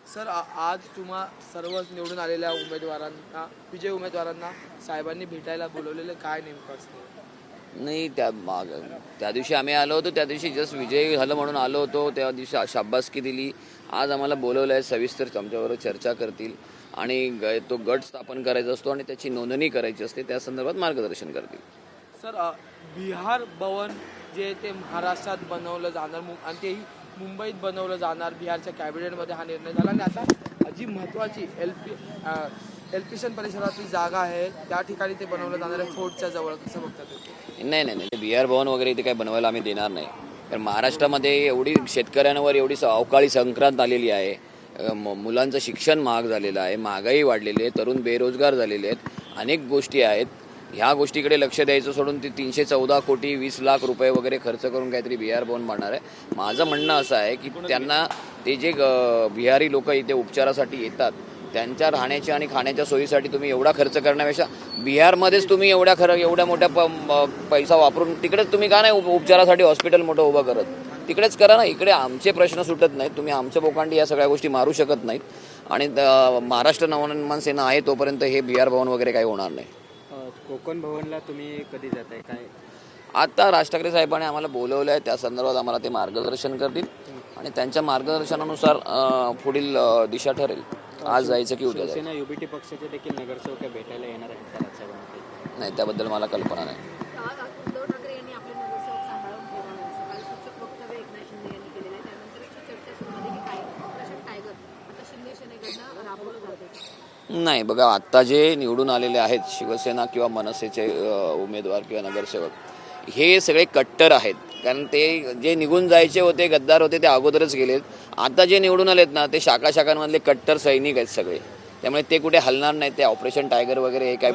Sir आज तुम्हा सर्व निवडून आलेल्या उमेदवारांना विजयी उमेदवारांना साहेबांनी भेटायला बोलवलेलं काय नेमकं असतं? नाही त्या दिवशी आम्ही आलो होतो, त्या दिवशी जस्ट विजय झालं म्हणून आलो होतो, त्या दिवशी शाबासकी दिली. आज आम्हाला बोलवलं आहे, सविस्तर आमच्याबरोबर चर्चा करतील आणि तो गट स्थापन करायचा असतो आणि त्याची नोंदणी करायची असते, त्या संदर्भात मार्गदर्शन करतील. सर बिहार भवन जे ते महाराष्ट्रात बनवलं जाणार आणि तेही मुंबईत बनवलं जाणार, बिहारच्या कॅबिनेटमध्ये हा निर्णय झाला आणि आता जी महत्त्वाची एल्पिशन परिसरातली जागा आहे त्या ठिकाणी ते बनवलं जाणार आहे फोर्टच्या जवळ. कसं बघतात ते? नाही, बिहार भवन वगैरे इथे काही बनवायला आम्ही देणार नाही. कारण महाराष्ट्रामध्ये एवढी शेतकऱ्यांवर एवढी अवकाळी संक्रांत आलेली आहे, मुलांचं शिक्षण महाग झालेलं आहे, महागाई वाढलेली आहे, तरुण बेरोजगार झालेले आहेत, अनेक गोष्टी आहेत. ह्या गोष्टीकडे लक्ष द्यायचं सोडून ते 314 कोटी 20 लाख रुपये वगैरे खर्च करून काहीतरी बिहार भवन बनणार आहे. माझं म्हणणं असं आहे की त्यांना ते जे बिहारी लोक इथे उपचारासाठी येतात त्यांच्या राहण्याच्या आणि खाण्याच्या सोयीसाठी तुम्ही एवढा खर्च करण्यापेक्षा बिहारमध्येच तुम्ही एवढ्या मोठ्या पैसा वापरून तिकडेच तुम्ही का नाही उपचारासाठी हॉस्पिटल मोठं उभं करत? तिकडेच करा ना. इकडे आमचे प्रश्न सुटत नाहीत, तुम्ही आमच्या पोकांडी या सगळ्या गोष्टी मारू शकत नाहीत. आणि महाराष्ट्र नवनिर्माण सेना आहे तोपर्यंत हे बिहार भवन वगैरे काही होणार नाही. कोकण भवनला तुम्ही कधी जाताय काय? आता राज ठाकरे साहेबांनी आम्हाला बोलवलं आहे, त्या संदर्भात आम्हाला ते मार्गदर्शन करतील आणि त्यांच्या मार्गदर्शनानुसार पुढील दिशा ठरेल. आज जायचं की उद्या जायचं. शिवसेना युबीटी पक्षाचे देखील नगरसेवक भेटायला येणार आहेत राजसाहेबांना? नाही, त्याबद्दल मला कल्पना नाही. उद्धव ठाकरे यांनी आपले नगरसेवक सांभाळून ठेवावे असं काल सूचक वक्तव्य एकनाथ शिंदे यांनी केलेलं आहे. त्यानंतर एक चर्चा सुरू झाली की काय ऑपरेशन टायगर आता शिंदे सेनेकडनं राबवलं जाते. नाही, बघा आत्ता जे निवडून आलेले आहेत शिवसेना किंवा मनसेचे उमेदवार किंवा नगरसेवक हे सगळे कट्टर आहेत. कारण ते जे निघून जायचे होते, गद्दार होते, ते अगोदरच गेलेत. आता जे निवडून आलेत ना ते शाखांमधले कट्टर सैनिक आहेत सगळे. त्यामुळे ते कुठे हलणार नाही. ते ऑपरेशन टायगर वगैरे हे काय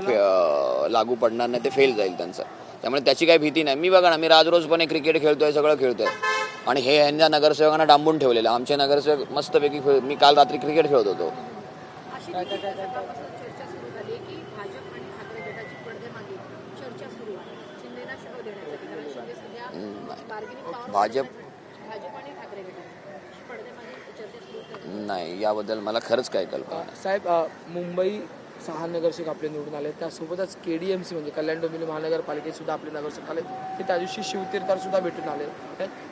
लागू पडणार नाही, ते फेल जाईल त्यांचं. त्यामुळे त्याची काही भीती नाही. मी बघा ना, मी राजरोजपणे क्रिकेट खेळतोय, सगळं खेळतोय आणि हे यांच्या नगरसेवकांना डांबून ठेवलेलं. आमचे नगरसेवक मस्तपैकी मी काल रात्री क्रिकेट खेळत होतो. अशी चर्चा सुरू झाली की भाजप आणि ठाकरे गटाची पडद्यामागे चर्चा सुरू आहे शिंदेना शह देण्यासाठी. कारण शिंदे सध्या बार्गेनिंग भाजप आणि ठाकरे गटाची पडद्यामागे चर्चा सुरू आहे. नाही, याबद्दल मला खरंच काही कल्पना नाही. साहेब मुंबई 6 नगरसेवक आपले निवडून आले, त्यासोबतच KDMC म्हणजे कल्याण डोंबिवली महानगरपालिकेत सुद्धा आपले नगरसेवक आले. ते त्या दिवशी शिवतीर्थावर सुद्धा भेटून आले.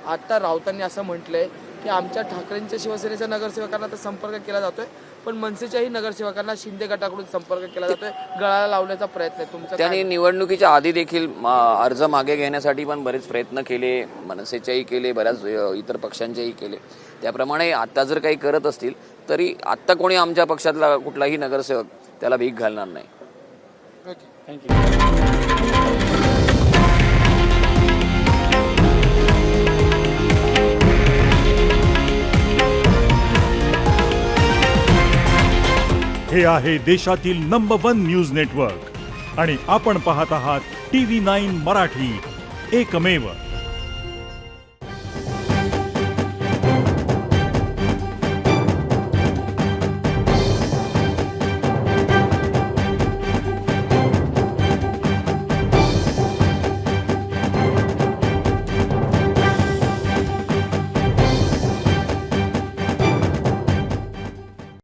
आता राऊतांनी असं म्हटलंय की आमच्या ठाकरेंच्या शिवसेनेच्या नगरसेवकांना तर संपर्क केला जातोय, पण मनसेच्याही नगरसेवकांना शिंदे गटाकडून संपर्क केला जातोय. गळाला लावण्याचा प्रयत्न आहे तुमचा. त्यांनी निवडणुकीच्या आधी देखील अर्ज मागे घेण्यासाठी पण बरेच प्रयत्न केले, मनसेच्याही केले, बऱ्याच इतर पक्षांचेही केले. त्याप्रमाणे आता जर काही करत असतील तरी आत्ता कोणी आमच्या पक्षातला कुठलाही नगरसेवक त्याला भीक घालणार नाही. हे आहे देशातील नंबर 1 न्यूज नेटवर्क आणि आपण पाहत आहात TV9 मराठी, एकमेव.